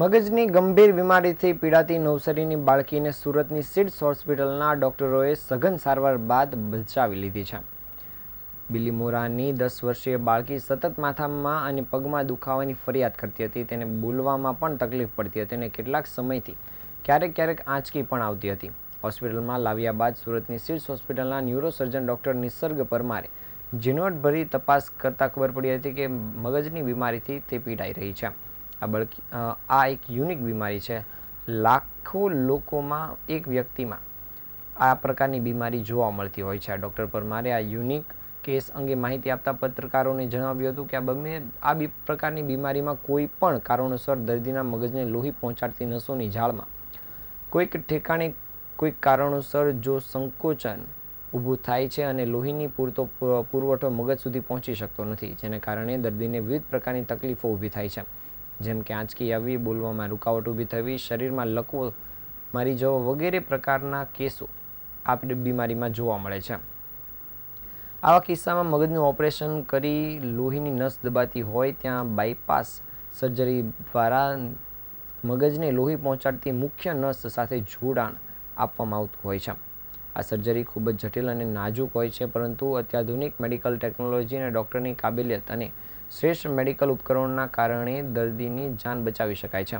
મગજની ગંભીર બીમારીથી પીડાતી નવસારીની બાળકીને સુરતની સિડ્સ હોસ્પિટલના ડોક્ટરોએ સઘન સારવાર બાદ બચાવી લીધી છે. બિલીમોરાની 10 વર્ષીય બાળકી સતત માથામાં અને પગમાં દુખાવાની ફરિયાદ કરતી હતી. તેને બોલવામાં પણ તકલીફ પડતી હતી અને કેટલાક સમયથી ક્યારેક આંચકી પણ આવતી હતી. હોસ્પિટલમાં લાવ્યા બાદ સુરતની સિડ્સ હોસ્પિટલના ન્યુરોસર્જન ડૉક્ટર નિસર્ગ પરમારે ઝીણવટભરી તપાસ કરતાં ખબર પડી હતી કે મગજની બીમારીથી તે પીડાઈ રહી છે. આ એક યુનિક બીમારી છે. લાખો લોકોમાં એક વ્યક્તિમાં આ પ્રકારની બીમારી જોવા મળતી હોય છે. ડૉક્ટર પરમારે આ યુનિક કેસ અંગે માહિતી આપતા પત્રકારોને જણાવ્યું હતું કે આ પ્રકારની બીમારીમાં કોઈ પણ કારણોસર દર્દીના મગજને લોહી પહોંચાડતી નસોની જાળમાં કોઈક ઠેકાણે કોઈક કારણોસર જો સંકોચન ઊભું થાય છે અને લોહીની પૂરતો પુરવઠો મગજ સુધી પહોંચી શકતો નથી, જેને કારણે દર્દીને વિવિધ પ્રકારની તકલીફો ઊભી થાય છે, જેમ કે આંચકી આવવી, બોલવામાં રૂકાવટ ઊભી થવી, શરીરમાં લકવો મારી જવો વગેરે પ્રકારના કેસો આ બીમારીમાં જોવા મળે છે. આવા કિસ્સામાં મગજનું ઓપરેશન કરી લોહીની નસ દબાતી હોય ત્યાં બાયપાસ સર્જરી દ્વારા મગજને લોહી પહોંચાડતી મુખ્ય નસ સાથે જોડાણ આપવામાં આવતું હોય છે. આ સર્જરી ખૂબ જ જટિલ અને નાજુક હોય છે, પરંતુ અત્યાધુનિક મેડિકલ ટેકનોલોજી અને ડૉક્ટરની કાબેલિયત અને શ્રેષ્ઠ મેડિકલ ઉપકરણોના કારણે દર્દીની જાન બચાવી શકાય છે.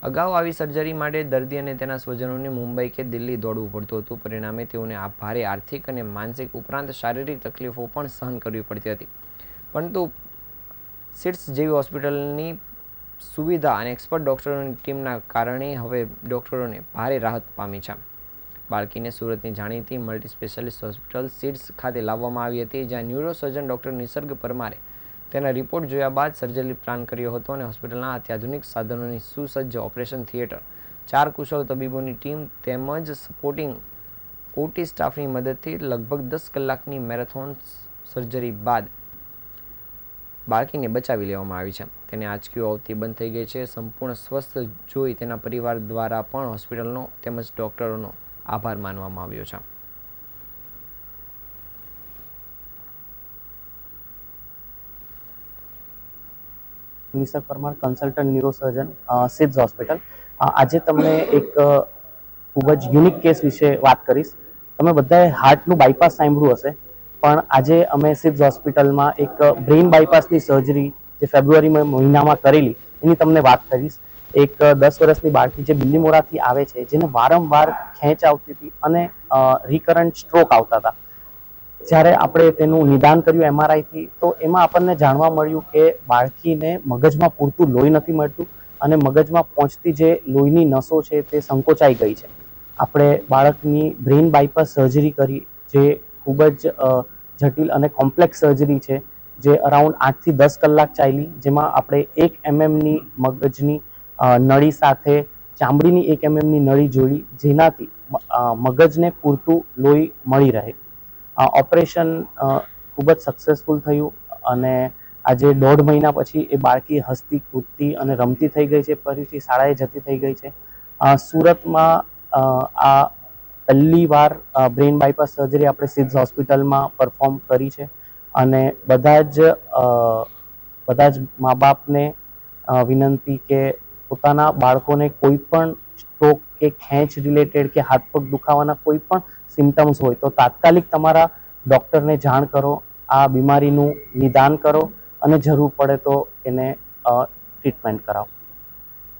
અગાઉ આવી સર્જરી માટે દર્દી અને તેના સ્વજનોને મુંબઈ કે દિલ્હી દોડવું પડતું હતું. પરિણામે તેઓને આ ભારે આર્થિક અને માનસિક ઉપરાંત શારીરિક તકલીફો પણ સહન કરવી પડતી હતી. પરંતુ સિડ્સ જેવી હોસ્પિટલની સુવિધા અને એક્સપર્ટ ડૉક્ટરોની ટીમના કારણે હવે ડૉક્ટરોને ભારે રાહત પામી છે. બાળકીને સુરતની જાણીતી મલ્ટી સ્પેશિયાલિસ્ટ હોસ્પિટલ સિડ્સ ખાતે લાવવામાં આવી હતી, જ્યાં ન્યુરોસર્જન ડૉક્ટર નિસર્ગ પરમારે તેના રિપોર્ટ જોયા બાદ સર્જરી પ્લાન કર્યો હતો અને હોસ્પિટલના અત્યાધુનિક સાધનોની સુસજ્જ ઓપરેશન થિયેટર, 4 કુશળ તબીબોની ટીમ તેમજ સપોર્ટિંગ ઓટી સ્ટાફની મદદથી લગભગ 10 કલાકની મેરેથોન સર્જરી બાદ બાળકીને બચાવી લેવામાં આવી છે. તેને આંચકીઓ આવતી બંધ થઈ ગઈ છે. સંપૂર્ણ સ્વસ્થ જોઈ તેના પરિવાર દ્વારા પણ હોસ્પિટલનો તેમજ ડૉક્ટરોનો આભાર માનવામાં આવ્યો છે. નિસર્ગ પરમાર, કન્સલ્ટન્ટ ન્યુરોસર્જન, સિડ્સ હોસ્પિટલ. આજે તમને એક ખૂબ જ યુનિક કેસ વિશે વાત કરીશ. તમે બધાએ હાર્ટનું બાયપાસ સાંભળ્યું હશે, પણ આજે અમે સિડ્સ હોસ્પિટલમાં એક બ્રેઇન બાયપાસની સર્જરી જે ફેબ્રુઆરી મહિનામાં કરેલી એની તમને વાત કરીશ. એક 10 વર્ષની બાળકી જે બિલ્લીમોરાથી આવે છે, જેને વારંવાર ખેંચ આવતી હતી અને રિકરન્ટ સ્ટ્રોક આવતા હતા. જ્યારે આપણે તેનું નિદાન કર્યું MRI થી, તો એમાં આપણને જાણવા મળ્યું કે બાળકીને મગજમાં પૂરતું લોહી નથી મળતું અને મગજમાં પહોંચતી જે લોહીની નસો છે તે સંકોચાઈ ગઈ છે. આપણે બાળકની બ્રેઇન બાયપાસ સર્જરી કરી, જે ખૂબ જ જટિલ અને કોમ્પ્લેક્સ સર્જરી છે, જે અરાઉન્ડ 8 થી 10 કલાક ચાલી, જેમાં આપણે 1 mmની મગજની નળી સાથે ચામડીની 1 mmની નળી જોડી, જેનાથી મગજને પૂરતું લોહી મળી રહે. ઓપરેશન ખૂબ જ સક્સેસફુલ થયું અને આજે 1.5 મહિના પછી એ બાળકી હસતી, કૂદતી અને રમતી થઈ ગઈ છે. ફરીથી શાળાએ જતી થઈ ગઈ છે. સુરતમાં આ પહેલી વાર બ્રેઇન બાયપાસ સર્જરી આપણે સિડ્સ હોસ્પિટલમાં પરફોર્મ કરી છે અને બધા જ મા બાપને વિનંતી કે પોતાના બાળકોને કોઈ પણ સ્ટ્રોક કે ખેંચ રિલેટેડ કે હાથ પગ દુખાવાના કોઈ પણ સિમ્ટમ્સ હોય તો તાત્કાલિક તમારા ડૉક્ટરને જાણ કરો, આ બીમારીનું નિદાન કરો અને જરૂર પડે તો એને ટ્રીટમેન્ટ કરાવો.